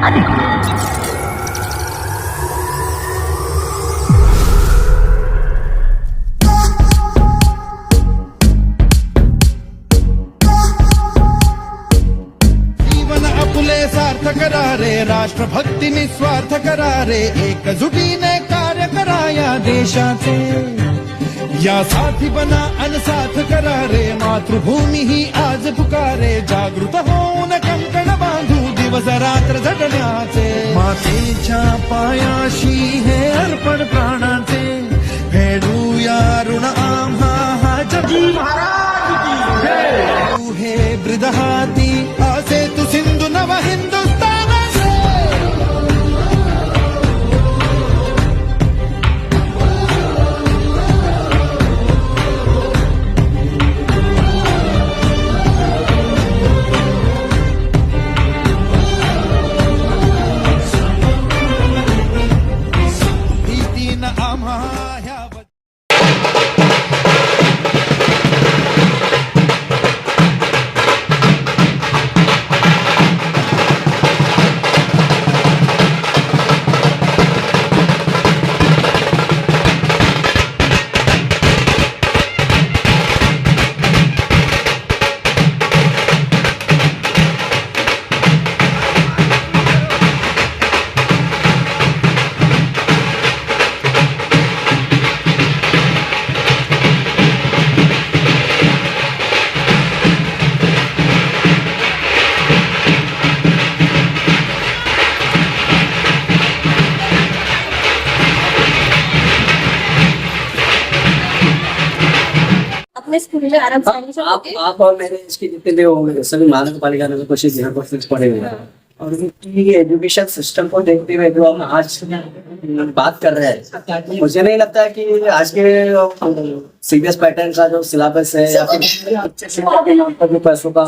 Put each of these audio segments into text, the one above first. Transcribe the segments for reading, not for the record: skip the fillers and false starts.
जीवन आपुले सार्थ करा रे, राष्ट्रभक्ती निस्वार्थ करा रे, एकजुटीने कार्य करा या देशाचे. यासाठी बना अनसाथ करा रे, मातृभूमी ही आज पुकारे. जागृत होऊन कंकण बांधू दिवस रात्र झटण्याचे. मातेच्या पायाशी हे अर्पण प्राणाचे, फेडूया ऋण आम्हा हा जगी महाराज की जय. तू हे ब्रिदहाती असे तू सिंधू नव हिंदुस्तान. स्कूल में आराम से आप और मेरे इसके जितने भी होंगे सभी महानगर पालिका में कुछ ध्यान पड़े हुए हैं. और उनकी एजुकेशन सिस्टम को देखते हुए जो हम आज बात कर रहे हैं, मुझे नहीं लगता कि आज के सीबीएस पैटर्न का जो सिलेबस है या फिर जो पैसों का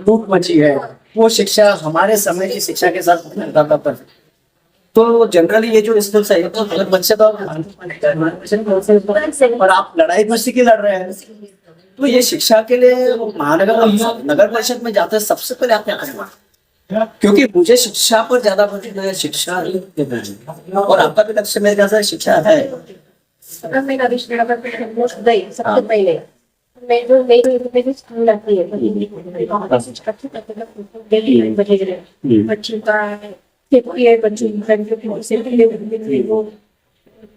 लूट मची है, वो शिक्षा हमारे समय की शिक्षा के साथ ज्यादा पर. तो जनरली ये जो स्कूल है तो अगर बच्चे का और आप लड़ाई मस्ती की लड़ रहे हैं, तो ये शिक्षा के लिए महानगर नगर परिषद में जाते हैं सबसे पहले आप क्या करेंगे? क्योंकि मुझे शिक्षा पर ज्यादा भरोसा है, शिक्षा और आपका भी लक्ष्य मेरे ख्याल से शिक्षा है. सबसे पहले मैं जो मेरी स्कूल आती है बच्चों का सेफ्टी है, बच्चों की वो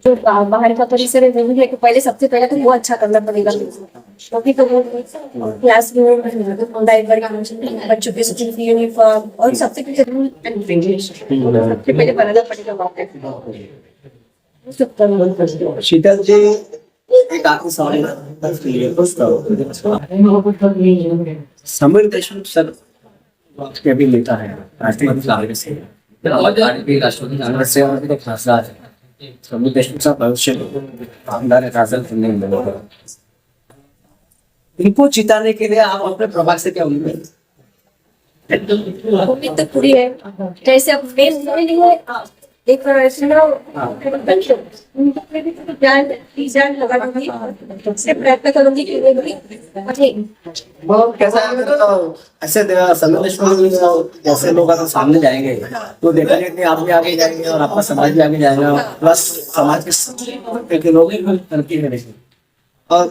जो बाहर का परिसर है नहीं है कि पहले सबसे पहले तो वो अच्छा करना पड़ेगा. क्योंकि तो वो क्लास रूम बच्चों के स्कूल यूनिफॉर्म और सबसे पहले रूल एंड रेगुलेशन सबसे पहले बनाना पड़ेगा वहाँ पे. शीतल जी एक आखिरी सवाल समीर देशमुख सर आपके अभी नेता है राष्ट्रपति कांग्रेस से, राष्ट्रपति कांग्रेस से तो खासा है. समीर देशमुख साहब भविष्य आमदार है. इनको जिताने के लिए आप अपने प्रभाग से क्या उम्मीद तो पूरी है. जैसे अब एक जान लगा दूंगी, उससे प्रयत्न करूंगी कि कैसा है. ऐसे समीर देशमुख जैसे लोग अगर सामने जाएंगे तो देखा जाए कि आप भी आगे जाएंगे और आपका समाज भी आगे जाएगा, प्लस समाज के लोग तरक्की करेंगे. और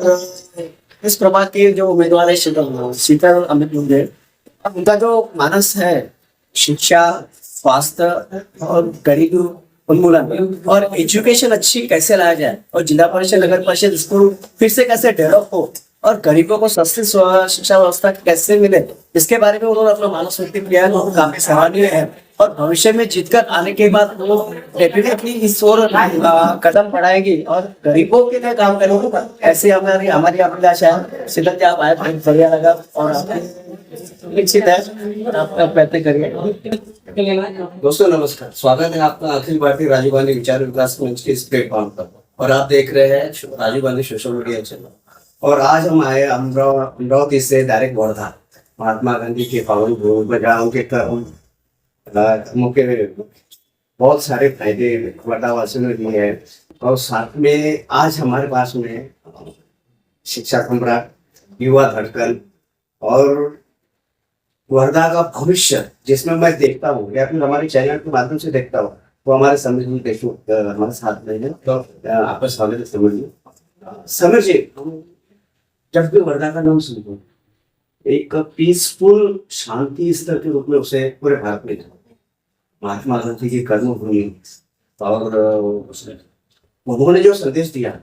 इस प्रभाग के जो उम्मीदवार है शीतल अमित मुंडे, उनका जो मानस है शिक्षा, स्वास्थ्य और गरीबी उन्मूलन और एजुकेशन अच्छी कैसे लाया जाए और जिला परिषद नगर परिषद स्कूल फिर से कैसे डेवलप हो और गरीबों को सस्ती शिक्षा व्यवस्था कैसे मिले, इसके बारे में उन्होंने अपना मानस व्यक्त किया है, जो काफी सराहनीय है. और भविष्य में जीतकर आने के बाद वो डेफिनेटली इस ओर कदम बढ़ाएगी और गरीबों के लिए काम करेगी. ऐसे हमारी अभिलाषा है. शीतल जी आप आए बढ़िया लगा और निश्चित है आप प्रयत्न करिए. दोस्तों नमस्कार, स्वागत है आपका अखिल भारतीय राजीव गांधी विचार विकास मंच के इस प्लेटफॉर्म पर. और आप देख रहे हैं Rajiv Gandhi social media channel. और आज हम आए अमरावती से डायरेक्ट वर्धा, महात्मा गांधी के पावन भूमि जहाँ उनके बहुत सारे फायदे वर्धावासियों ने दिए हैं. और साथ में आज हमारे पास में शिक्षा सम्राट, युवा धड़कन और वर्धा का भविष्य जिसमें मैं देखता हूँ या फिर हमारे चैनल के माध्यम से देखता हूँ, वो हमारे समीर जी देशमुख हमारे साथ में है, तो आपका स्वागत है समीर जी। समीर जी, जब भी वर्धा का नाम सुनते हैं, एक पीसफुल शांति स्तर के रूप में उसे पूरे भारत में जाना। महात्मा गांधी की कर्मभूमि और उन्होंने जो संदेश दिया,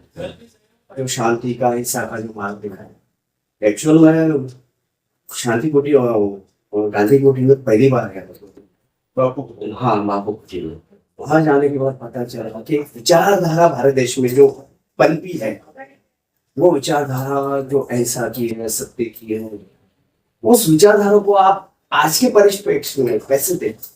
जो शांति का, हिंसा का जो मार्ग दिखाया, एक्चुअल में शांति कुटी और गांधी कुटी में पहली बार गया था। हाँ, बापू कुटी में वहां जाने के बाद पता चला कि विचारधारा भारत देश में जो पनपी है, वो विचारधारा जो अहिंसा की है, सत्य की है, उस विचारधारा को आप आज के परिप्रेक्ष्य में कैसे देखते?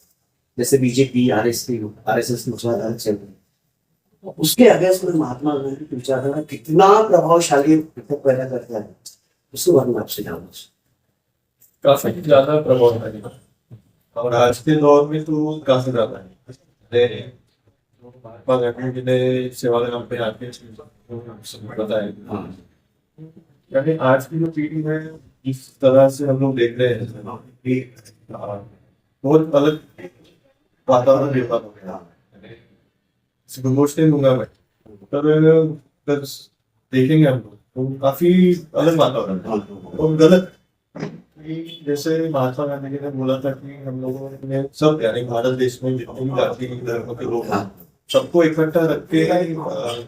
जैसे बीजेपी, आरएसएस विचारधारा चल रही है, उसके अगेंस्ट में महात्मा गांधी की विचारधारा कितना प्रभावशाली पैदा करता है, उसके बारे में आपसे जानना चाहिए। काफी ज्यादा प्रभावशाली और आज के दौर में तो काफी ज्यादा है। महात्मा गांधी जी ने सेवाग्राम पे आके बताया। हाँ, यानी आज की जो पीढ़ी है, इस तरह से हम लोग देख रहे हैं कि बहुत अलग वातावरण देखा हो गया। गोष्ठ नहीं लूंगा मैं, पर देखेंगे हम लोग तो काफी अलग वातावरण है और गलत। जैसे महात्मा गांधी जी ने बोला था कि हम लोगों ने सब, यानी भारत देश में जितने भी जाति धर्म के लोग हैं, सबको इकट्ठा रख के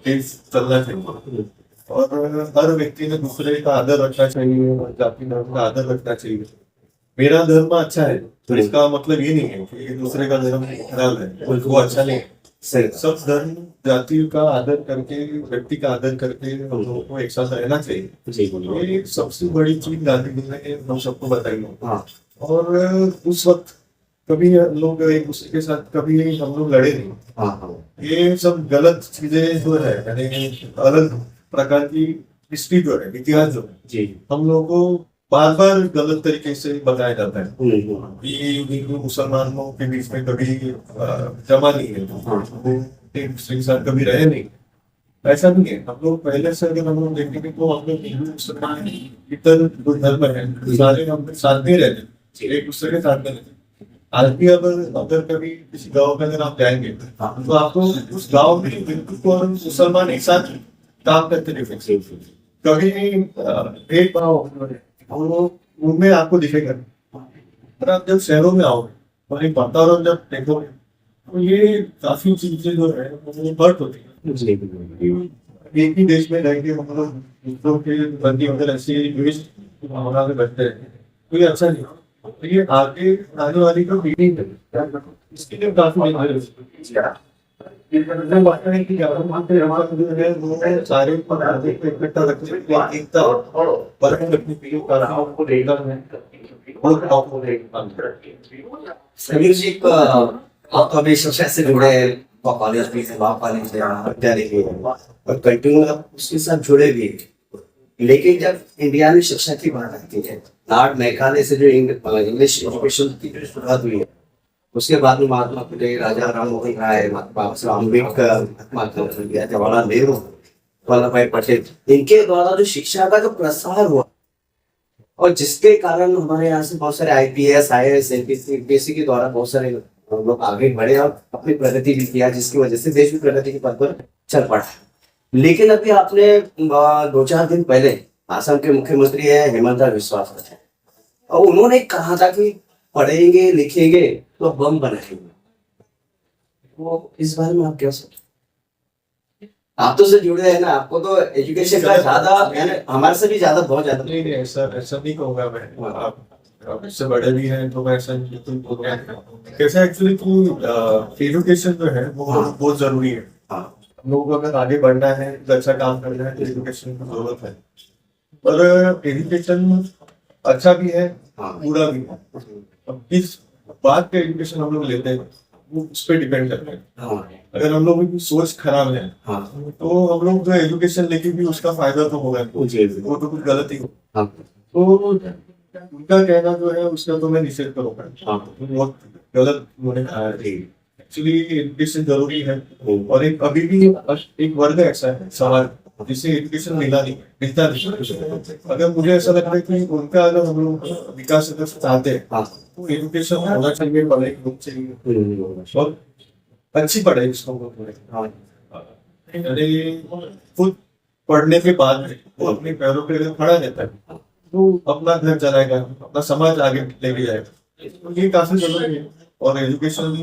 देश चलना चाहिए और हर व्यक्ति ने दूसरे का आदर रखना चाहिए, जाति धर्म का आदर रखना चाहिए। मेरा धर्म अच्छा है तो इसका मतलब ये नहीं है कि दूसरे का धर्म खराब है, वो अच्छा नहीं है। सब धर्म जाति का आदर करके, व्यक्ति का आदर करके हम लोगों को एक साथ रहना चाहिए। ये सबसे बड़ी चीज गांधी जी ने हम सबको बताई। और उस वक्त कभी लोग एक दूसरे के साथ कभी हम लोग लड़े नहीं। ये सब गलत चीजें जो है, यानी अलग प्रकार की हिस्ट्री जो है, इतिहास जो है, हम लोगों को बार बार गलत तरीके से बताया जाता है। हिंदू मुसलमानों के बीच में कभी जमा नहीं है, वो एक दूसरे के साथ कभी रहे नहीं, ऐसा नहीं है। हम लोग पहले से अगर हम लोग देखेंगे तो हम लोग हिंदू मुसलमान इतर जो धर्म है सारे हम साथ में रहते, एक दूसरे के साथ में रहते। आज भी अगर कभी किसी गाँव में अगर आप जाएंगे तो आपको उस गाँव में हिंदू और मुसलमान एक साथ काम करते दिखेंगे, कभी भेदभाव उनमें आपको दिखेगा। पर आप जब शहरों में आओगे और एक वातावरण जब देखोगे तो ये काफी चीजें जो है वो हर्ट होती है। एक ही देश में रहेंगे हम लोग दूसरों के प्रति अगर ऐसी भावना में बैठते हैं तो ये अच्छा नहीं। तो ये आगे आने वाली जो पीढ़ी है इसके लिए काफी सारे इकट्ठा रखने एकता रखने के समीर जी, आप तो अभी शिक्षा से जुड़े हैं, कॉलेज भी है, लॉ कॉलेज है, विद्यालय भी है और कंटिन्यू आप उसके साथ जुड़े भी हैं। लेकिन जब इंडिया में शिक्षा की बात आती है, नॉर्थ मेघालय से जो इंग्लिश एजुकेशन की जो शुरुआत हुई है, उसके बाद में महात्मा फुले, राजा राम मोहन राय, महात्मा अम्बेडकर, महात्मा जवाहरलाल नेहरू, वल्लभ भाई पटेल, इनके द्वारा जो शिक्षा का जो प्रसार हुआ और जिसके कारण हमारे यहाँ से बहुत सारे आईपीएस, आईएएस, एमपीएससी के द्वारा बहुत सारे लोग आगे बढ़े और अपनी प्रगति भी किया, जिसकी वजह से देश भी प्रगति के पथ पर चल पड़ा। लेकिन अभी आपने 2-4 दिन पहले आसाम के मुख्यमंत्री है हेमंत बिस्वा जी, और उन्होंने कहा था कि पढ़ेंगे लिखेंगे तो बम बनाएंगे। वो इस बारे में आप क्या सोचते? आप तो से जुड़े हैं ना, आपको तो एजुकेशन का ज्यादा, हमारे से भी ज्यादा, बहुत ज्यादा। नहीं, ऐसा नहीं कहूंगा मैं। आप इससे बड़े भी हैं तो मैं ऐसा बिल्कुल बोल रहा हूँ। कैसे एक्चुअली कि एजुकेशन जो है वो बहुत जरूरी है। हम लोगों को अगर आगे बढ़ना है, अच्छा काम करना है तो एजुकेशन की जरूरत है। पर एजुकेशन अच्छा भी है, बुरा भी है। अब किस बात का एजुकेशन हम लोग लेते हैं वो उस पर डिपेंड करता है। अगर हम लोगों की सोच खराब है तो हम लोग जो एजुकेशन लेके भी उसका फायदा तो होगा, वो तो कुछ गलत ही हो। तो उनका कहना जो है उसका तो मैं निषेध करूंगा, तो बहुत गलत उन्होंने कहा है। एक्चुअली एजुकेशन जरूरी है और एक अभी भी एक वर्ग ऐसा है समाज जिसे एजुकेशन मिलता नहीं। अगर मुझे ऐसा लगता है कि उनका अगर हम लोग विकास अगर चाहते हैं हाँ। तो एजुकेशन होना चाहिए, पढ़ाई होनी चाहिए और अच्छी पढ़ाई उसको हाँ। अरे खुद पढ़ने के बाद में वो अपने पैरों पे अगर खड़ा रहता है तो अपना घर चलाएगा, अपना समाज आगे लेके जाएगा, तो ये काफी जरूरी है। और एजुकेशन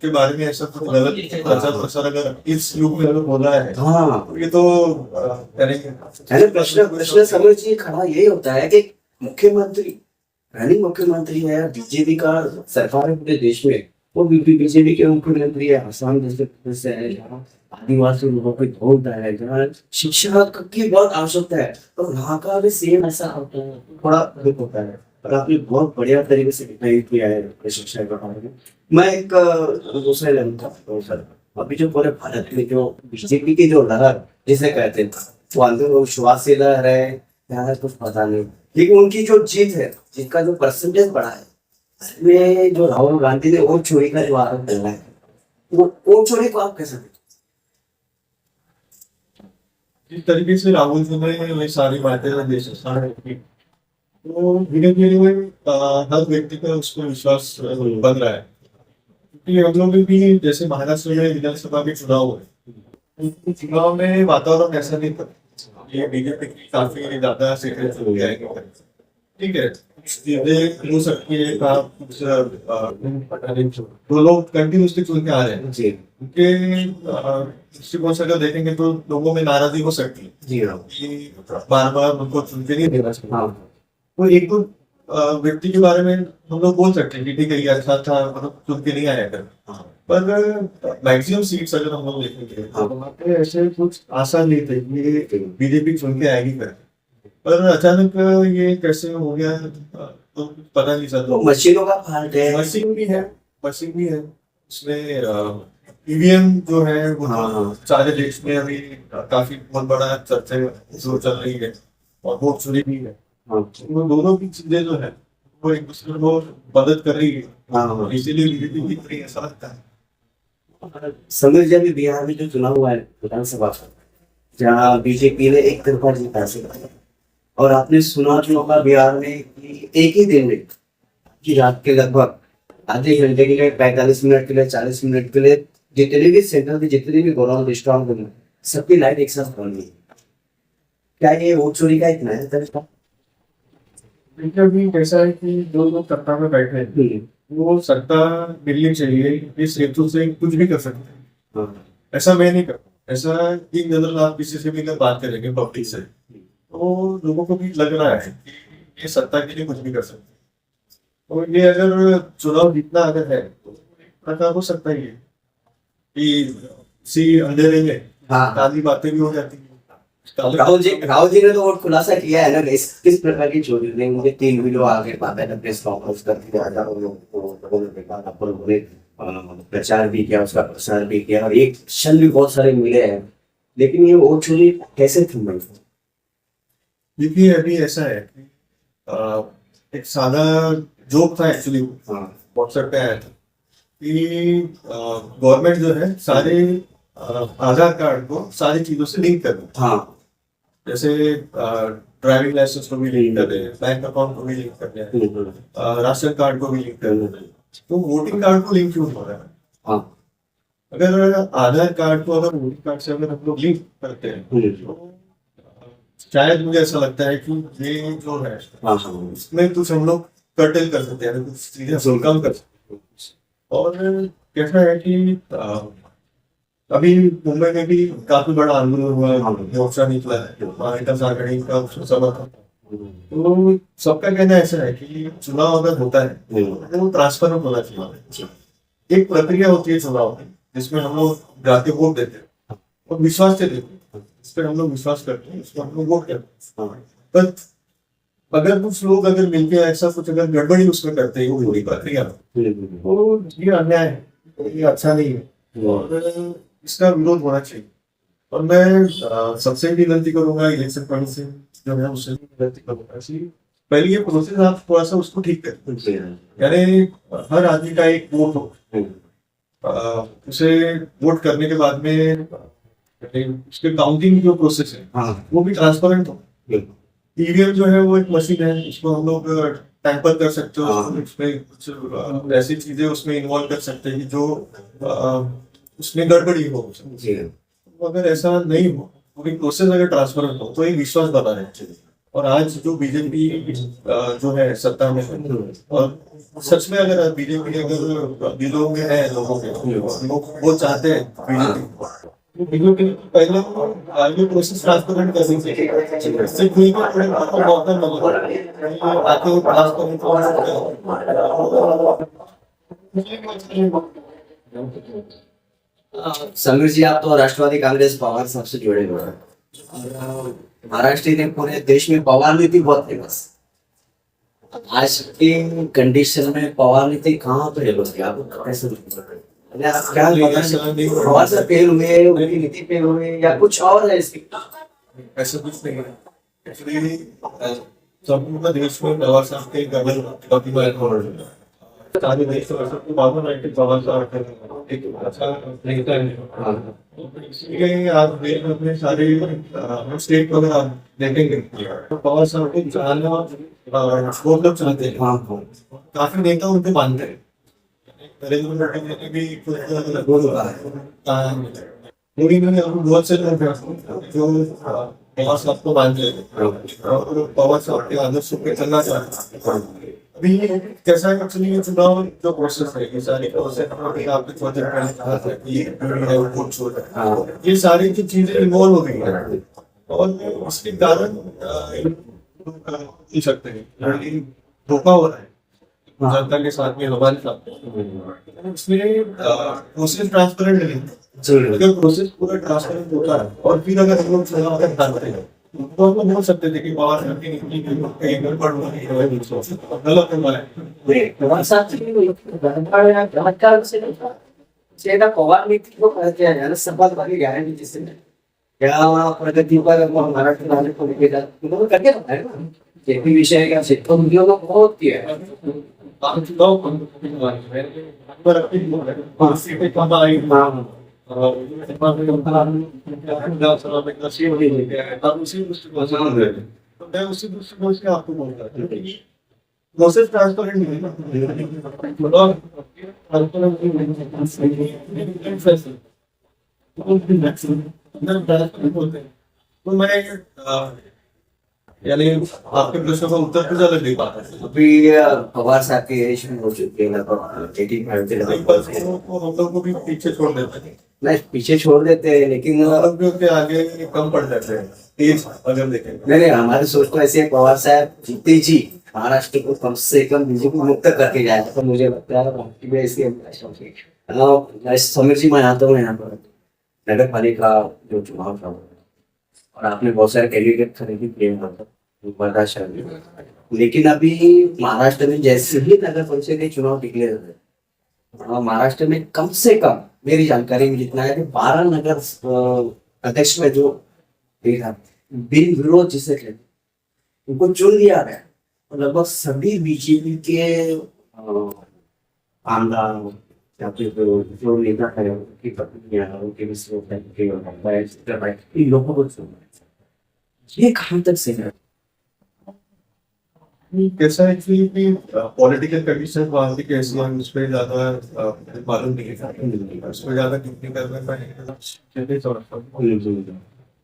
के बारे में ऐसा कुछ गलत प्रचार प्रसार अगर इस युग में अगर हो रहा है हाँ, तो ये तो करेंगे। यानी प्रश्न समझ ये खड़ा यही होता है कि मुख्यमंत्री रनिंग मुख्यमंत्री है बीजेपी का सरकार है पूरे देश में, वो बीजेपी के मुख्यमंत्री है, आसाम जैसे प्रदेश से है जहाँ आदिवासी लोगों को ढोलता है, जहाँ शिक्षा की बहुत आवश्यकता है, तो वहाँ का भी सेम ऐसा होता है, थोड़ा दुख होता है। और आपने बहुत बढ़िया तरीके से डिफाइन किया है शिक्षा के बारे में। मैं एक दूसरे लेवल का तो सर, अभी जो पूरे भारत में जो बीजेपी की जो लहर जिसे कहते हैं वो अंधविश्वासी लहर है या कुछ पता नहीं, लेकिन उनकी जो जीत है, जिसका जो परसेंटेज बढ़ा है, इसमें जो राहुल गांधी ने वोट चोरी का जो आरोप लगाया है, वो वोट चोरी को आप कैसे देखते जिस तरीके से राहुल जी ने ये सारी बातें देश के सामने रखी, तो धीरे धीरे हर व्यक्ति का उस पर विश्वास बन रहा है। क्योंकि हम लोग भी जैसे महाराष्ट्र में विधानसभा के चुनाव हुए, उन चुनाव में वातावरण ऐसा नहीं था, ये बीजेपी की काफी ज्यादा सीटें चल जाएंगे, ठीक है, चीजें हो सकती है। तो लोग कंटिन्यूसली चुन के आ रहे हैं जी उनके दृष्टिकोण से अगर देखेंगे तो लोगों में नाराजगी हो सकती है जी हाँ कि बार बार उनको चुन के नहीं देना चाहिए। हाँ तो एक दो व्यक्ति के बारे में हम लोग बोल सकते हैं कि ठीक है ये अच्छा था, मतलब चुन के नहीं आया कर, पर मैक्सिमम सीट्स अगर हम लोग देखेंगे तो वहाँ पे ऐसे कुछ आशा नहीं थे कि बीजेपी चुन के आएगी कर, पर अचानक ये कैसे हो गया तो पता नहीं चल तो मशीनों का फॉल्ट है। मशीन भी है उसमें ईवीएम जो है वो हाँ। सारे देश में अभी काफी बहुत बड़ा चर्चा जो चल रही है और वोट चोरी भी है। हाँ वो दोनों की चीजें जो है वो एक दूसरे को मदद कर रही है, हाँ। इसीलिए बीजेपी की बड़ी ऐसा लगता है। समझ जाए बिहार में जो चुनाव हुआ है विधानसभा का, जहाँ बीजेपी ने एक तरफा जीता से, और आपने सुना होगा बिहार में कि एक ही दिन में की रात के लगभग आधे घंटे के लिए, 45 मिनट के लिए, 40 मिनट के लिए जितने भी सेंटर के जितने भी गोडाउन रेस्टोरेंट बने सबकी लाइट एक साथ बंद हुई। क्या ये वोट चोरी का इतना है तरीका? भी कैसा है कि जो लोग सत्ता में बैठे हैं वो सत्ता मिलनी चाहिए, इस हेतु से कुछ भी कर सकते हैं। ऐसा मैं नहीं करता, ऐसा एक नजर आप किसी से भी अगर बात करेंगे पब्लिक से तो लोगों को भी लग रहा है कि ये सत्ता के लिए कुछ भी कर सकते हैं। और ये अगर चुनाव जीतना अगर है तो प्रकार हो सकता है कि सी अंधेरे में काली बातें भी हो जाती है। राहुल जी ने तो वोट खुलासा किया है ना किस प्रकार की चोरी हुई। मुझे 3 वीडियो आगे बाकायदा प्रेस कॉन्फ्रेंस करके हजारों लोगों ने प्रचार भी किया, उसका प्रसार भी किया और एक क्षण भी बहुत सारे मिले हैं, लेकिन ये वोट चोरी कैसे थी? देखिए अभी ऐसा है कि एक सादा जोक था एक्चुअली, व्हाट्सएप पे आया था कि गवर्नमेंट जो है सारे आधार कार्ड को सारी चीजों से लिंक कर दे। हाँ, जैसे ड्राइविंग लाइसेंस को भी लिंक कर दे, बैंक अकाउंट को भी लिंक कर दे, राशन कार्ड को भी लिंक कर दे। तो वोटिंग कार्ड को लिंक क्यों हो रहा है? हाँ। अगर आधार कार्ड को अगर वोटिंग कार्ड से अगर हम लोग लिंक करते हैं तो शायद मुझे ऐसा लगता है कि ये जो है इसमें कुछ हम लोग कर्टेल कर सकते हैं, कुछ चीजें कम कर सकते हैं। और कैसा है कि अभी मुंबई में भी काफी बड़ा आंदोलन हुआ, मोर्चा निकला है, महाविकास आघाड़ी का उसमें समर्थन। तो सबका कहना ऐसा है कि चुनाव अगर होता है तो वो ट्रांसपेरेंट होना चाहिए। एक प्रक्रिया होती है चुनाव की जिसमें हम लोग जाके वोट देते हैं और विश्वास से देते हैं, इस पर हम लोग विश्वास करते हैं, इस पर हम लोग वोट करते हैं। पर अगर कुछ लोग अगर मिलकर ऐसा कुछ अगर गड़बड़ी उसमें करते हैं वो पूरी प्रक्रिया तो ये अन्याय है, तो ये अच्छा नहीं है और इसका विरोध होना चाहिए। और मैं सबसे भी विनती करूंगा इलेक्शन कमीशन जो है उससे भी विनती करूंगा कि पहले ये प्रोसेस आप थोड़ा सा उसको ठीक करें, यानी हर आदमी का एक वोट हो, उसे वोट करने के बाद में उसके काउंटिंग जो प्रोसेस है हाँ वो भी ट्रांसपेरेंट हो। बिल्कुल ईवीएम जो है वो एक मशीन है, उसको हम लोग टैंपर कर सकते हो, हाँ। उसमें कुछ ऐसी चीजें उसमें इन्वॉल्व कर सकते हैं कि जो उसमें गड़बड़ी हो। जी तो अगर ऐसा नहीं हो, पूरी प्रोसेस अगर ट्रांसपेरेंट हो तो एक विश्वास बना है। और आज जो बीजेपी जो है सत्ता में है, और सच में अगर बीजेपी अगर दिलों में है लोगों के, लोग वो चाहते हैं बीजेपी पहले ये प्रोसेस ट्रांसपेरेंट करनी चाहिए, सिर्फ नहीं कि थोड़े को मौका मिले आके ट्रांसपेरेंट समीर जी, आप तो राष्ट्रवादी कांग्रेस पवार साहब से जुड़े हुए हैं। और महाराष्ट्र ने पूरे देश में पवार नीति बहुत फेमस। आज की कंडीशन में पवार नीति कहाँ पे है लोग, आप कैसे मतलब आप क्या पवार से फेल हुए, उनकी नीति फेल हुए, या कुछ और है इसकी? ऐसा कुछ नहीं है। एक्चुअली संपूर्ण देश में पवार साहब के गवर्नर काफी महत्वपूर्ण है। सारे देश में सबको मालूम है कि पवार साहब एक अच्छा नेता है। इसलिए आप देश में अपने सारे स्टेट वगैरह आप देखेंगे तो पवार साहब को चाहना बहुत लोग चाहते हैं। हाँ हाँ काफी नेता उनको मानते हैं। नरेंद्र मोदी ने भी कुछ बोला है। मोदी ने बहुत से लोग हैं जो पवार साहब को मानते हैं और पवार साहब के आदर्शों पे चलना चाहते हैं। अभी कैसा है एक्चुअली ये चुनाव जो प्रोसेस है, ये सारी प्रोसेस अभी आपके थोड़ा पहले कहा था कि ये है वो वोट छोड़ रहा है, ये सारी जो चीजें इन्वॉल्व हो गई है और इसके कारण कह सकते हैं धोखा हो रहा है जनता के साथ में, हमारे साथ। इसलिए प्रोसेस ट्रांसपेरेंट नहीं, अगर प्रोसेस पूरा ट्रांसपेरेंट होता है और फिर अगर हम लोग चुनाव का ध्यान रखेंगे तो हम लोग बोल सकते थे कि पवार साहब की नीति कहीं गड़बड़ हो रही है, गलत हो रहा है। पवार साहब की गड़बड़ या चमत्कार से नहीं था, सीधा पवार नीति को कहते हैं यार सफलता की गारंटी जिससे क्या प्रगति पर हमारा चुनाव को लेके जाते हैं करके बताए ना, जेपी विषय का क्षेत्र उद्योग बहुत किया है। चुनाव पर अपनी पे कम आई उसी दृष्टिकोण से आपको बोलता है प्रोसेस ट्रांसपेरेंट नहीं है ना। तो मैं यानी आपके प्रश्न का उत्तर भी ज्यादा दे पाता है। अभी पवार साहब की एज में हो चुकी है लगभग 85 के लगभग, हम लोग को भी पीछे छोड़ देते हैं, नहीं पीछे छोड़ देते हैं, लेकिन के आगे कम पड़ जाते हैं तेज अगर देखें। नहीं हमारी सोच तो ऐसी है, पवार साहब जीते जी महाराष्ट्र को कम से कम बीजेपी मुक्त करके जाए, तो मुझे लगता है समीर जी मैं आता हूँ यहाँ पर नगर पालिका जो चुनाव था और आपने बहुत सारे कैंडिडेट खरीदी किए बर्दाश्त, लेकिन अभी महाराष्ट्र में जैसे ही नगर परिषद के चुनाव डिक्लेयर हुए, महाराष्ट्र में कम से कम मेरी जानकारी में जितना है कि 12 नगर अध्यक्ष में जो बिन विरोध जिसे कहते उनको चुन लिया गया, और लगभग सभी बीजेपी के आमदार या फिर जो नेता है उनकी पत्नियां, उनके इन लोगों को चुन, ये कहाँ तक सही है? कैसा है कि पॉलिटिकल कंडीशन वहाँ की कैसी है उस पर ज्यादा मालूम नहीं है, उस पर ज्यादा टिप्पणी करने का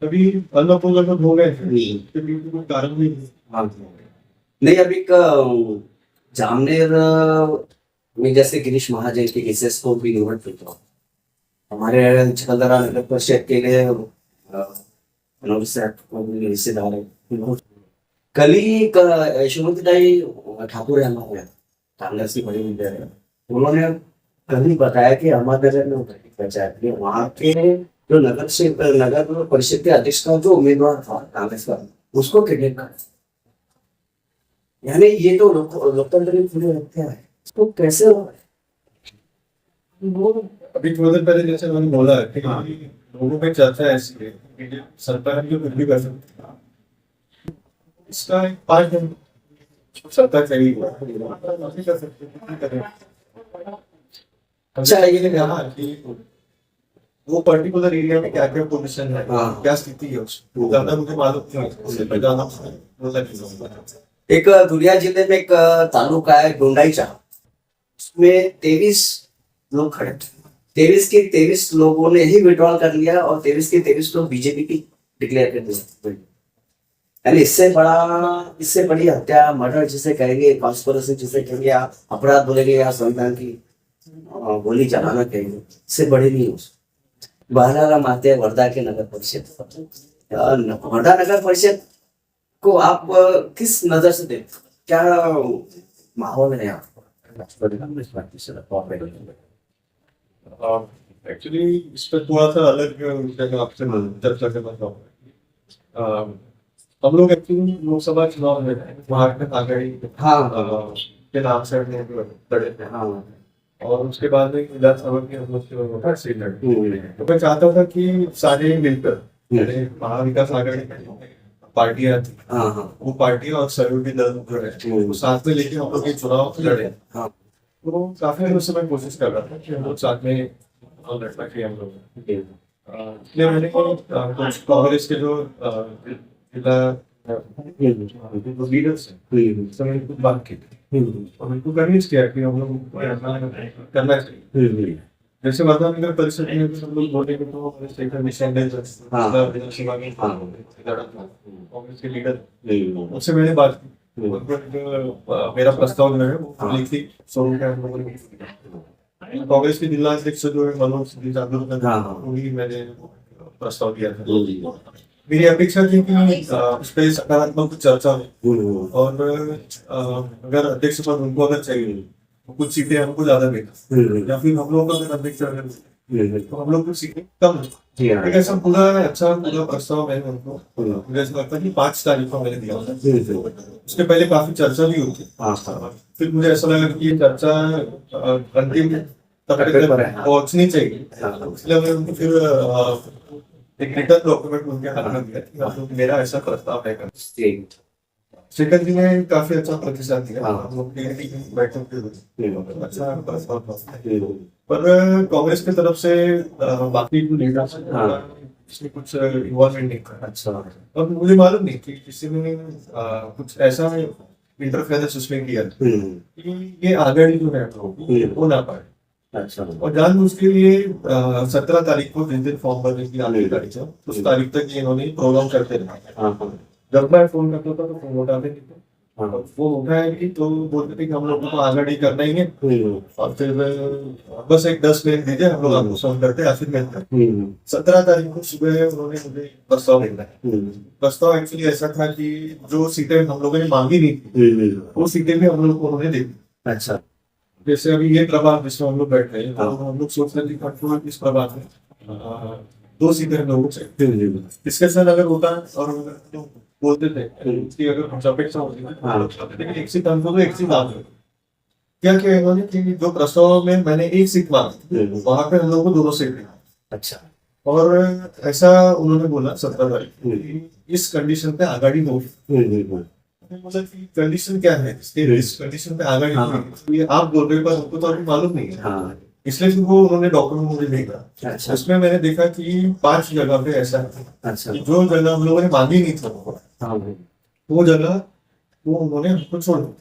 कभी अलग अलग हो गए कोई कारण भी नहीं। अभी जामनेर में जैसे गिरीश महाजन के केसेस को भी निवट करता हूँ, हमारे छलदरा नगर परिषद के लिए हिस्सेदार है। कल ही यशोमतीदाई ठाकुर है हमारे कांग्रेस की बड़ी लीडर है, उन्होंने कल ही बताया कि हमारे पंचायत में वहाँ के जो नगर परिषद के अध्यक्ष का जो उम्मीदवार था कांग्रेस का, उसको किडनैप कर, यानी ये तो लोकतंत्र में पूरे रखते हैं, इसको कैसे हो? अभी थोड़ी देर पहले जैसे मैंने बोला कि लोगों में चर्चा ऐसी है कि सरकार जो कुछ भी कर सकती है, इसका एक 5 दिन सत्ता चाहिए कर सकते। अच्छा ये कहा कि वो पर्टिकुलर एरिया में क्या क्या पोजीशन है, हाँ। क्या स्थिति है उसकी, ज्यादा मुझे मालूम नहीं है, उससे पहले आना एक धुलिया जिले में एक तालुका है डोंडाईचा, उसमें 23 लोग खड़े थे। 23 के 23 लोगों ने ही विड्रॉल कर लिया और 23 के 23 लोग बीजेपी की डिक्लेयर कर दिया। यानी इससे बड़ी हत्या, मर्डर जिसे कहेंगे, कॉन्स्पिरेसी जिसे कहेंगे, या अपराध बोलेंगे, या संविधान की गोली चलाना कहेंगे, इससे बड़ी नहीं हो सकती। बहराराम आते हैं वर्धा के नगर परिषद। वर्धा नगर परिषद को आप किस नजर से देखते हो? क्या माहौल है यहाँ? एक्चुअली इस पर थोड़ा सा अलग आपसे चर्चा करना चाहूँगा। हम लोग एक्चुअली लोकसभा चुनाव में महाराष्ट्र आघाड़ी के नाम से लड़े थे, और उसके बाद में विधानसभा की हम लोग सीट लड़े। तो मैं चाहता था कि सारे मिलकर महाविकास आघाड़ी पार्टियां थी, वो पार्टी और सहयोगी दल जो है वो साथ में लेके हम लोग ये चुनाव लड़े। तो काफी दिनों से मैं कोशिश कर रहा था कि हम लोग साथ में लड़ना चाहिए हम लोग। इसलिए मैंने कुछ कांग्रेस के जो जिला लीडर्स हैं सब मैंने कुछ बात की और उनको कन्विंस किया कि हम लोग करना चाहिए। जैसे वर्धा नगर परिषद में हम लोग बोलेंगे तो कांग्रेस के लीडर, उनसे मैंने बात की। मेरा प्रस्ताव जो है वो लिखी सोनू का हम लोगों ने कांग्रेस के जिला अध्यक्ष जो है मनोज वही मैंने प्रस्ताव दिया था। मेरी अपेक्षा थी कि उस पर सकारात्मक चर्चा हो और अगर अध्यक्ष पद उनको अगर चाहिए तो कुछ सीटें हमको ज्यादा मिले, या फिर हम लोग अगर अध्यक्ष तो हम लोग कुछ सीटें कम। ऐसा पूरा प्रस्ताव मैंने उनको, मुझे ऐसा लगता है कि 5 तारीख को मैंने दिया था। उसके पहले काफी चर्चा भी हुई थी, फिर मुझे ऐसा लगा कि ये चर्चा अंतिम तक पहुंचनी चाहिए, इसलिए मैं उनको फिर एक रिटर्न डॉक्यूमेंट उनके हाथ में दिया कि आप लोग मेरा ऐसा प्रस्ताव है कर। शेखर जी ने काफी अच्छा प्रतिसाद दिया, हम लोग बैठक के अच्छा प्रस्ताव था। पर कांग्रेस की तरफ से बाकी जो लीडर्स इसमें कुछ इन्वॉल्वमेंट नहीं था। अच्छा, और मुझे मालूम नहीं कि किसी ने कुछ ऐसा इंटरफेरेंस उसमें किया कि ये आघाड़ी जो है वो ना पाए। अच्छा, और जानबूझ के लिए 17 तारीख को जिस दिन फॉर्म भरने की आखिरी तारीख है उस तारीख तक ये इन्होंने प्रोग्राम करते रहे। जब मैं फोन करता था तो फोन उठाते नहीं थे, वो उठाएंगे तो बोलते थे कि हम लोगों को आघाड़ी करना ही है, और फिर बस एक 10 मिनट दीजिए हम लोग आपको फोन करते हैं, फिर मिलते हैं। 17 तारीख को सुबह उन्होंने मुझे प्रस्ताव भेजा। प्रस्ताव एक्चुअली ऐसा था कि जो सीटें हम लोगों ने मांगी नहीं थी वो सीटें भी हम लोग को उन्होंने दी। अच्छा, जैसे अभी ये प्रभाग जिसमें हम लोग बैठ रहे हैं, हम लोग सोच रहे थे इस प्रभाग में 2 सीटें हम लोगों को चाहिए। डिस्कशन अगर होता है और बोलते थे कि अगर कुछ अपेक्षा होती है एक सीट हमको तो एक सीट आप क्या किया इन्होंने कि जो प्रस्ताव में मैंने एक सीट मांगी वहां पे हम लोगों को 2 सीट दी। अच्छा, और ऐसा उन्होंने बोला 17 तारीख इस कंडीशन पे आगाड़ी होगी। कंडीशन क्या है इस कंडीशन पे आगाड़ी होगी, आप बोल रहे हो पर हमको तो अभी मालूम नहीं है, इसलिए फिर वो उन्होंने डॉक्यूमेंट मुझे भेजा। अच्छा, उसमें मैंने देखा कि 5 जगह पे ऐसा है। अच्छा, जो जगह हम लोगों ने मांगी नहीं थी वो जगह वो उन्होंने हमको छोड़ दी।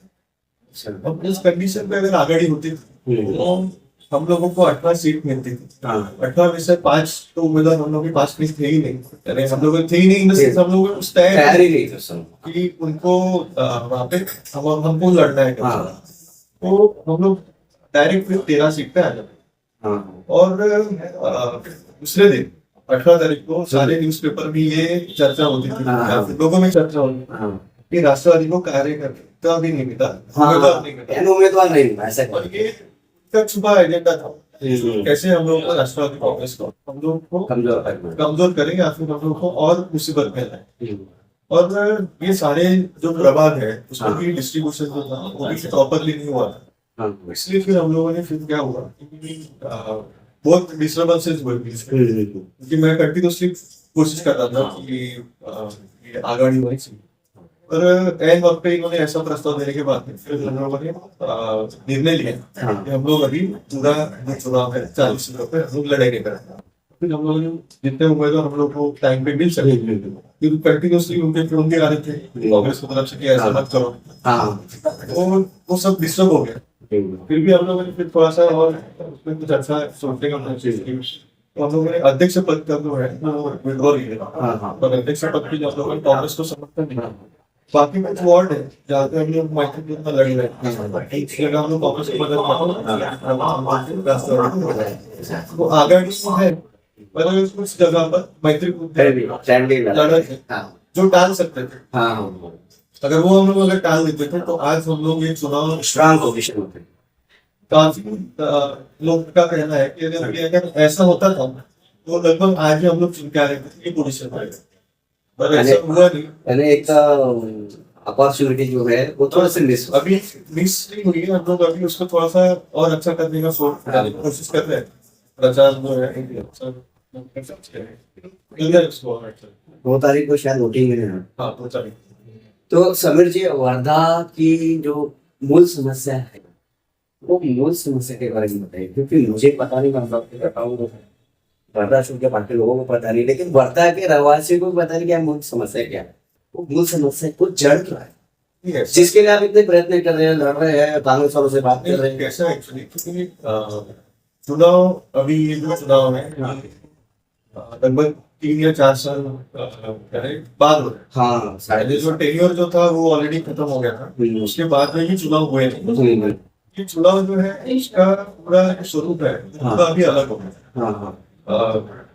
अब इस कंडीशन पे अगर आगाड़ी होती तो हम लोगों को 18 सीट मिलती थी। 18 में से 5 तो उम्मीदवार हम लोग के पास में थे ही नहीं, यानी हम लोग थे ही नहीं, हम लोग उस तैयार ही नहीं थे कि उनको वहाँ पे हमको लड़ना है। तो हम लोग डायरेक्ट फिर 13 सीट पे आ जाते। और दूसरे दिन 18 तारीख को सारे न्यूज़पेपर में ये चर्चा होती थी, लोगों में चर्चा होती कि राष्ट्रवादी को कार्यकर्ता भी नहीं मिला, उम्मीदवार नहीं मिला, ऐसा छुपा एजेंडा था। कैसे हम लोग को राष्ट्रवादी कांग्रेस को हम लोग को कमजोर करेंगे या फिर हम लोग को और मुसीबत में लाए। और ये सारे जो प्रभाग है उसका भी डिस्ट्रीब्यूशन जो था वो भी प्रॉपरली नहीं हुआ था, इसलिए फिर हम लोगों ने फिर क्या हुआ बहुत डिस्टर्बेंसेस हुए, क्योंकि मैं कंटिन्यूसली कोशिश कर रहा था कि आगाड़ी वही सी, पर एन वक्त पे इन्होंने ऐसा प्रस्ताव देने के बाद फिर हम लोगों ने निर्णय लिया कि हम लोग अभी पूरा जो चुनाव है 40 सीटों पे हम लोग लड़ेंगे। फिर हम लोगों ने जितने उम्मीदवार हम लोग को टाइम पे मिल सके, क्योंकि कंटिन्यूसली उनके आ रहे थे कांग्रेस की तरफ से कि ऐसा मत करो, हाँ और वो सब डिस्टर्ब हो गया। फिर भी हम लोगों ने फिर थोड़ा सा और उसमें कुछ अच्छा सोचने का कोशिश की, तो हम लोगों ने अध्यक्ष पद का जो है वो विड्रॉ किया। हाँ और अध्यक्ष पद की हम लोगों ने कांग्रेस को समर्थन नहीं, बाकी कुछ वार्ड है जहाँ पे हम लोग मैत्री में लड़ रहे हैं, इस जगह हम लोग कांग्रेस की मदद तो आगे है, पर कुछ जगह पर मैत्री चैंडी लड़ रहे थे हाँ जो टाल सकते थे। हाँ अगर वो हम लोग अगर टाल देते थे तो आज हम लोग ये चुनाव स्ट्रांग पोजीशन होते हैं। काफी लोग का कहना है कि अगर ऐसा होता था तो लगभग आज ही हम लोग चिंता रहे थे ये पोजीशन पर, पर ऐसा हुआ नहीं। यानी एक अपॉर्चुनिटी जो है वो थोड़ा सा मिस अभी मिस नहीं हुई है, हम लोग अभी उसको थोड़ा सा और अच्छा करने का कोशिश कर रहे हैं। प्रचार जो है मिल जाए उसको और अच्छा। 2 तारीख को शायद वोटिंग है। हाँ तो चलिए। तो समीर जी, वर्धा की जो मूल समस्या है वो मूल समस्या के बारे में बताइए, क्योंकि मुझे पता नहीं, मैं आपको बताऊँ वर्धा शो के बाकी लोगों को पता नहीं, लेकिन वर्धा के रहवासियों को पता नहीं क्या मूल समस्या क्या है, वो मूल समस्या को जड़ क्या है जिसके लिए आप इतने प्रयत्न कर रहे हैं, लड़ रहे हैं, कांग्रेस वालों से बात कर रहे हैं। कैसा एक्चुअली क्योंकि चुनाव अभी ये जो चुनाव है लगभग 3 या 4 साल बाद हो रहे हैं। हाँ पहले जो टेन्योर जो था वो ऑलरेडी खत्म हो गया था, उसके बाद में ही चुनाव हुए थे। ये चुनाव जो है इसका पूरा स्वरूप है पूरा अभी अलग हो गया। हाँ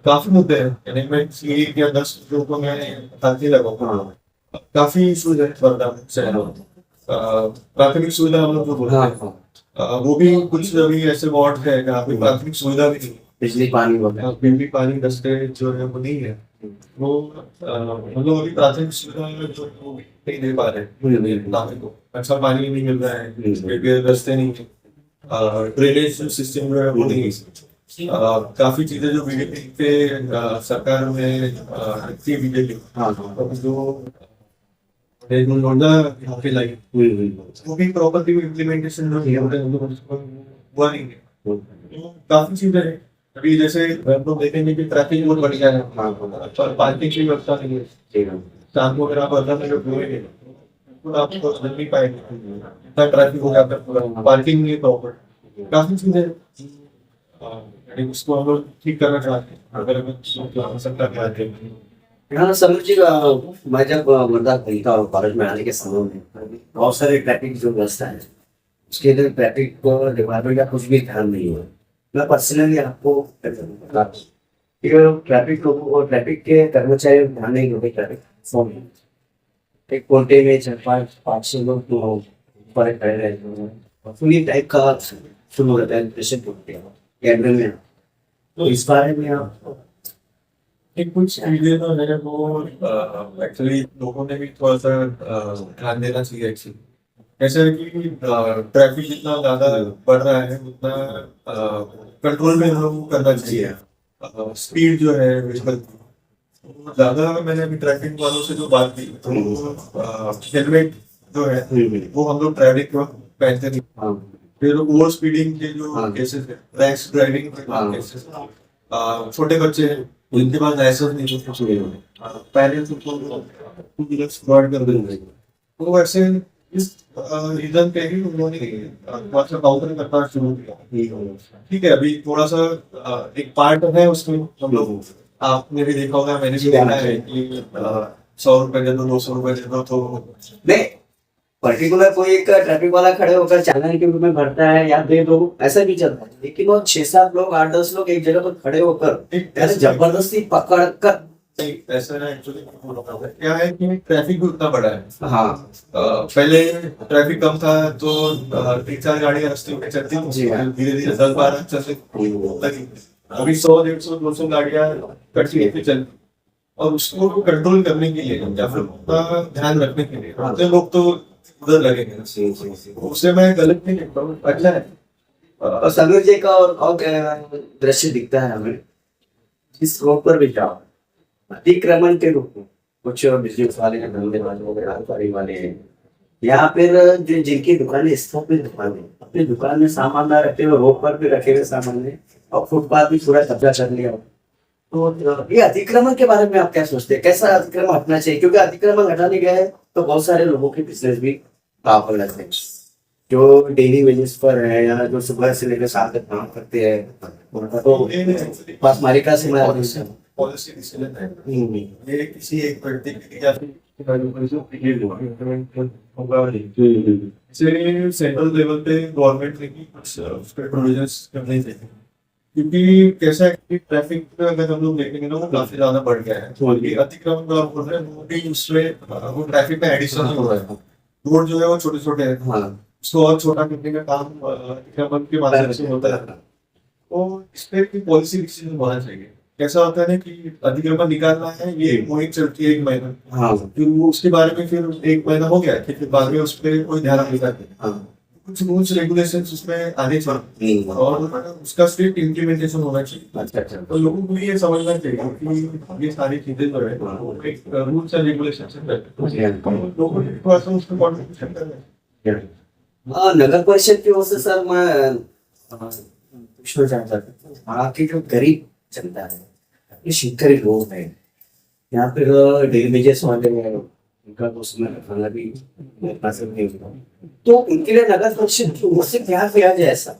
काफी मुद्दे हैं, यानी मैं 1 या 10 जो को मैं बताते लगा। काफी इशूज है वर्धा में, शहरों में प्राथमिक सुविधा हम लोग जो बोलते हैं वो भी कुछ अभी ऐसे वार्ड है जहाँ पे प्राथमिक सुविधा भी नहीं, बिजली पानी वगैरह बिजली पानी रस्ते जो है वो नहीं है। वो हम लोग अभी प्राथमिक सुविधा जो है वो नहीं दे पा रहे हैं नागरिक को, अच्छा पानी नहीं मिल रहा है, रास्ते नहीं है, ड्रेनेज सिस्टम जो है वो नहीं है। काफी चीजें जो बीजेपी पे सरकार में रखती है बीजेपी जो नोएडा यहाँ पे लाई वो भी प्रॉपर्टी इम्प्लीमेंटेशन हुआ नहीं है। काफी चीजें हैं अभी, जैसे हम लोग देखेंगे कि ट्रैफिक बहुत बढ़ गया है, पर पार्किंग की व्यवस्था नहीं है। शाम को अगर आप वर्धा में घूमेंगे तो आप मिल नहीं पाएंगे, इतना ट्रैफिक हो जाता है, पूरा पार्किंग नहीं है प्रॉपर। काफी चीजें उसको हम लोग ठीक करना चाहते हैं अगर सरकार चाहते हैं। हाँ समीर जी, मैं जब वर्धा गई था और कॉलेज में आने के समय में बहुत सारे ट्रैफिक जो व्यवस्था है उसके लिए ट्रैफिक को डिपार्टमेंट का कुछ भी ध्यान नहीं है। मैं पर्सनली आपको ट्रैफिक को ट्रैफिक के कर्मचारी ध्यान नहीं देते, ट्रैफिक एक कोटे में 4-5 लोग तो ऊपर खड़े रहते हैं, फुली टाइप का शुरू रहता है पेशेंट कैमरे में। तो इस बारे में आप एक कुछ चीजें तो है वो एक्चुअली लोगों ने भी थोड़ा सा ध्यान देना चाहिए। एक्चुअली ऐसा है कि ट्रैफिक जितना ज्यादा बढ़ रहा है उतना कंट्रोल में हम लोग को करना चाहिए। स्पीड जो है व्हीकल ज्यादा, मैंने अभी ट्रैफिक वालों से जो बात की तो हेलमेट जो है वो हम लोग ट्रैफिक में पहनते नहीं। फिर ओवर स्पीडिंग के जो केसेस है, रैश ड्राइविंग के केसेस, छोटे बच्चे हैं उनके पास लाइसेंस नहीं होता, पहले तो टू व्हीलर्स फ्रॉड कर देंगे। तो वैसे इस रीजन पे ही उन्होंने थोड़ा सा काउंटर करना शुरू किया। ठीक है, अभी थोड़ा सा एक पार्ट है उसमें हम लोग, आपने भी देखा होगा, मैंने भी देखा है कि 100 रुपए दे दो, 200 रुपए दे दो, तो नहीं पर्टिकुलर कोई एक ट्रैफिक वाला खड़े होकर चालान के रूप में भरता है या दे दो, ऐसा भी चलता है। लेकिन वो 6-7 लोग 8-10 लोग एक जगह पर खड़े होकर जबरदस्ती पकड़ कर, ऐसा है एक्चुअली क्या है कि ट्रैफिक भी उतना बड़ा है। हाँ पहले ट्रैफिक कम था तो 3-4 गाड़ियां रास्ते में चलती थी, धीरे धीरे 10-12 चलती, अभी 100-150-200 गाड़ियां कंटिन्यू चलती। और उसको कंट्रोल करने के लिए या फिर उसका ध्यान रखने के लिए आते लोग तो उधर लगेंगे, उसे मैं गलत नहीं कहता हूँ, अच्छा है। और समीर जी का और दृश्य दिखता है हमें, इस रोड पर भी जाओ अतिक्रमण के रूप में कुछ बिजनेस वाले हैं, धंधे वाले, व्यापारी वाले हैं, यहाँ पर जो जिनकी दुकानें स्थापित दुकानें अपनी दुकान में सामान ना रखते हुए रोड पर भी रखे हुए सामान है और फुटपाथ भी पूरा कब्जा कर लिया। तो ये अतिक्रमण के बारे में आप क्या सोचते हैं, कैसा अतिक्रमण हटना चाहिए? क्योंकि अतिक्रमण हटाने गए तो बहुत सारे लोगों के बिजनेस भी खराब हो जाते हैं, जो डेली वेजेस पर है या जो सुबह से लेकर शाम तक काम करते हैं, उनका तो बस मालिका से पॉलिसी डिसीजन है, ये किसी एक व्यक्ति की या फिर होगा नहीं। इसलिए सेंट्रल लेवल पे गवर्नमेंट ने भी कुछ उस पर प्रोविजंस करने चाहिए, क्योंकि कैसा है कि ट्रैफिक पे अगर हम लोग देखेंगे ना वो काफी ज्यादा बढ़ गया है। तो ये अतिक्रमण का बोल रहे हैं वो भी उसमें वो ट्रैफिक में एडिशन हो रहा है। रोड जो है वो छोटे छोटे हैं, हाँ उसको और छोटा करने का काम अतिक्रमण के माध्यम से होता है। तो इस पे भी पॉलिसी डिसीजन होना चाहिए। कैसा होता है ना कि अतिक्रमण निकालना है, ये मुहिम चलती है 1 महीना, हाँ फिर वो उसके बारे में फिर 1 महीना हो गया कि फिर बाद में उस पर कोई ध्यान नहीं देते। हाँ कुछ रूल्स रेगुलेशंस उसमें आने चाहिए और उसका स्ट्रिक्ट इम्प्लीमेंटेशन होना चाहिए। अच्छा तो लोगों को भी ये समझना चाहिए कि ये सारी चीजें जो है वो एक रूल्स एंड रेगुलेशन से लोगों को थोड़ा सा उसको कॉन्ट्रीब्यूशन करना है। हाँ, नगर परिषद की ओर से सर मैं पूछना चाहता था, वहाँ की जो गरीब जनता है, ये शेतकरी लोग हैं, यहाँ पर डेली वेजेस वाले हैं, उनका तो उसमें खाना भी हासिल नहीं होता, तो उनके लिए नगर परिषद की ओर से क्या किया जाए ऐसा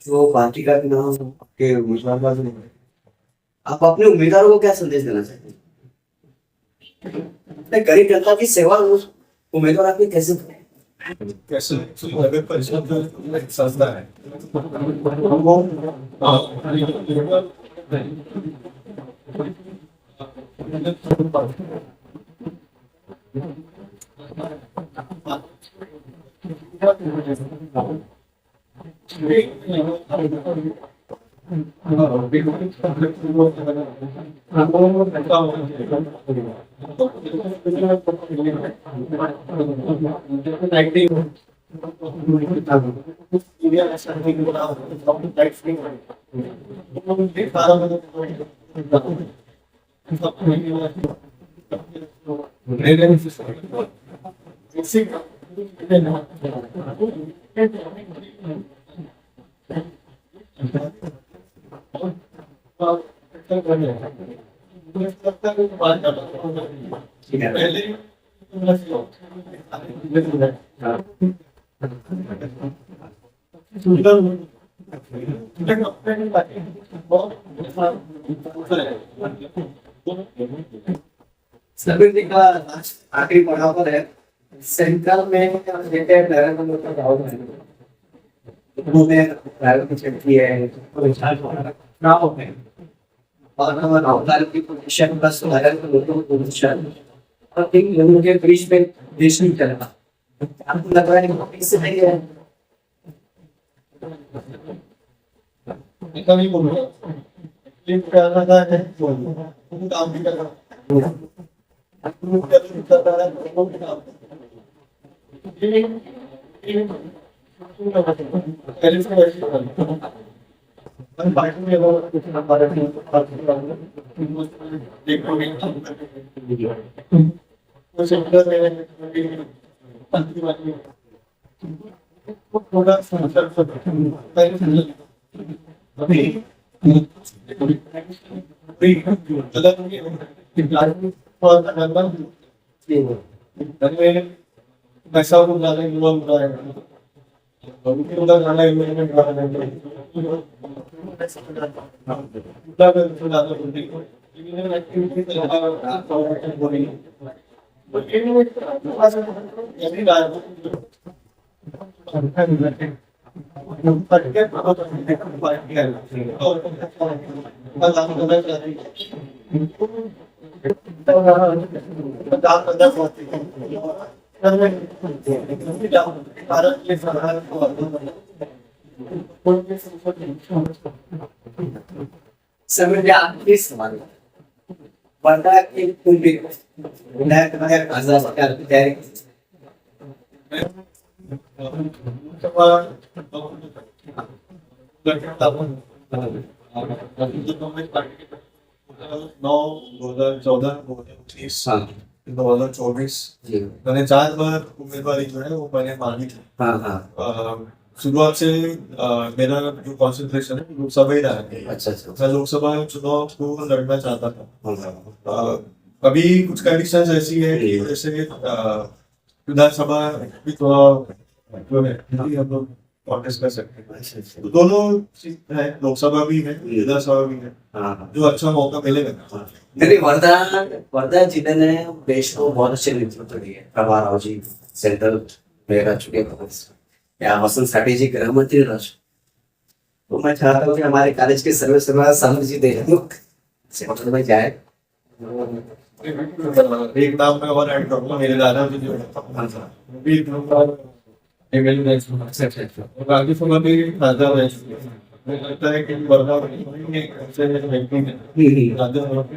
जो पार्टी का भी नाम आपके उम्मीदवार का भी नाम है? आप अपने उम्मीदवारों को क्या संदेश देना चाहते हैं? गरीब जनता की सेवा उम्मीदवार आपकी कैसे करें? कैसे नगर परिषद जो एक संस्था है वो सभी का आखिरी पड़ाव पर है सेंट्रल में नरेंद्र मोदी का गवर्नमेंट उन्होंने प्राइवेटाइजेशन की है चुनाव में और हमारा अवतार की पोजीशन बस नरेंद्र मोदी की पोजीशन और इन लोगों के बीच में देश नहीं चलेगा। आपको लग रहा है कि इससे नहीं है कभी बोल ये करना है वो काम भी करना पैसा को ज्यादा इन्वॉल्व हो रहा है उनके उधर गाना इन्वॉल्वमेंट ज्यादा है उधर तो ज्यादा बोलते हैं लेकिन एक्टिविटी तो ज्यादा हो रही है यही राय समय आखिरी सवाल बता कि तुम भी विधायक विधायक आजाद कर तैयारी नौ 2014 2019 हाँ 2024 जी मैंने 4 बार उम्मीदवारी जो है वो मैंने मांगी थी। हाँ हाँ शुरुआत से मेरा जो कॉन्सेंट्रेशन है लोकसभा ही रहा है। अच्छा अच्छा। मैं लोकसभा चुनाव को लड़ना चाहता था। हाँ, अभी कुछ कंडीशंस ऐसी है कि जैसे विधानसभा भी थोड़ा जो है कि हम लोग कॉन्टेस्ट कर सकते हैं। अच्छा अच्छा। तो दोनों सीट है, लोकसभा भी है विधानसभा भी है, हाँ जो अच्छा मौका मिलेगा। नहीं, वर्धा जिले ने देश को बहुत अच्छे नेतृत्व दिए। प्रभा राव जी सेंट्रल में रह चुके हैं, या वसंत साठी जी गृह मंत्री रह चुके। तो मैं चाहता हूँ कि हमारे कॉलेज के सर्वे सर्वा समीर जी देशमुख सेंट्रल में जाए। एक नाम मैं और ऐड करूंगा, मेरे दादा जी जो भी एमएलए और राज्यसभा में राजा रह चुके हैं। मुझे लगता है कि वर्धा में एक अच्छे व्यक्ति हैं राज्यसभा के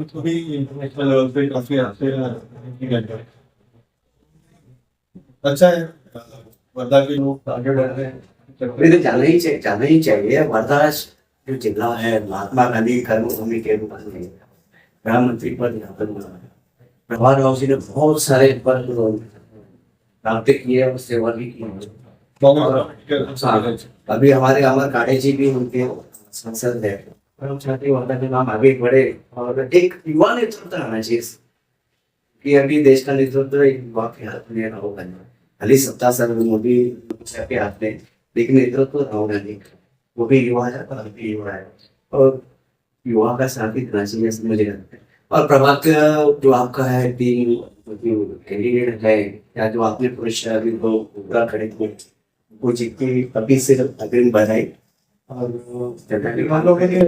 तो भी इंटरनेशनल लेवल पे काफी अच्छे करते हैं। अच्छा है, वर्धा के लोग आगे बढ़ रहे हैं। मुझे जाना ही चाहिए। वर्धा जो जिला है महात्मा गांधी कर्मभूमि के रूप में प्रधानमंत्री पद यहाँ पर मिला है। प्रभा राव जी ने बहुत सारे पद प्राप्त किए और सेवा भी की है। अभी हमारे अमर काड़े जी भी उनके संसद है। हम चाहते हैं वर्धा के नाम आगे बढ़े और एक युवा नेतृत्व आना चाहिए कि अभी देश का नेतृत्व एक युवा के हाथ में राहुल गांधी, खाली सत्ता सर मोदी के हाथ में, लेकिन नेतृत्व राहुल गांधी वो भी युवा है और भी युवा है और युवा का साथ ही देना चाहिए ऐसा मुझे लगता है। और प्रभाग जो आपका है टीम कैंडिडेट है या जो आपने पुरुष अभी वो पूरा खड़े हुए वो जीत की अभी से अग्रिम बढ़ाई और हम लोगों के लिए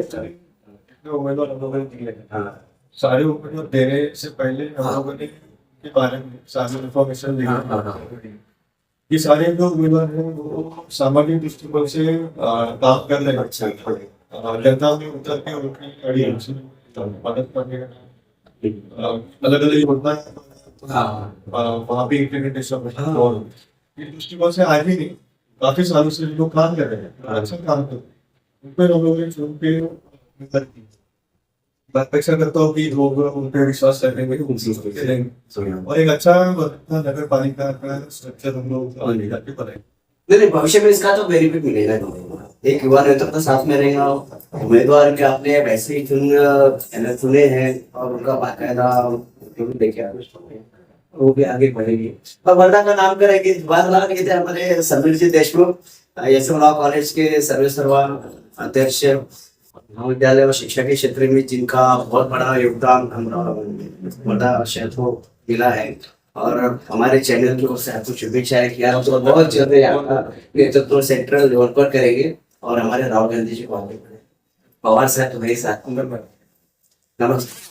उम्मीदवार हम लोगों ने दिए हैं। हाँ सारे उम्मीदवार देने से पहले हम लोगों ने के बारे में सारी इंफॉर्मेशन दी। ये सारे जो उम्मीदवार हैं वो सामाजिक दृष्टिकोण से काम कर रहे हैं। अच्छा जनता में उतर के उनकी कड़ी मदद करने अलग अलग योजनाएं वहाँ भी इम्प्लीमेंटेशन और इस दृष्टिकोण से आज ही नहीं काफी सालों से लोग काम कर रहे हैं, अच्छा काम कर रहे हैं। उन पर हम लोगों ने चुन के मदद की। मैं अपेक्षा करता हूँ कि लोग उन पर विश्वास करने में करेंगे और एक अच्छा नगर पालिका का स्ट्रक्चर हम लोग बनाएंगे। नहीं, भविष्य में इसका तो बेनिफिट मिलेगा। एक युवा नेतृत्व तो साथ में रहेगा। उम्मीदवार के आपने वैसे ही चुने हैं और उनका बाकायदा देखे वो भी आगे बढ़ेगी और वर्धा का नाम करेंगे। थे हमारे समीर जी देशमुख यशवंतराव कॉलेज के सर्वे सर्वा अध्यक्ष, महाविद्यालय और शिक्षा के क्षेत्र में जिनका बहुत बड़ा योगदान वर्धा शहर को मिला है और हमारे चैनल की ओर से आपको शुभेच्छा है कि आप तो बहुत जल्द नेतृत्व सेंट्रल लेवल पर करेंगे और हमारे राहुल गांधी जी को आगे बढ़े। पवार साहब तुम्हारे साथ नमस्कार।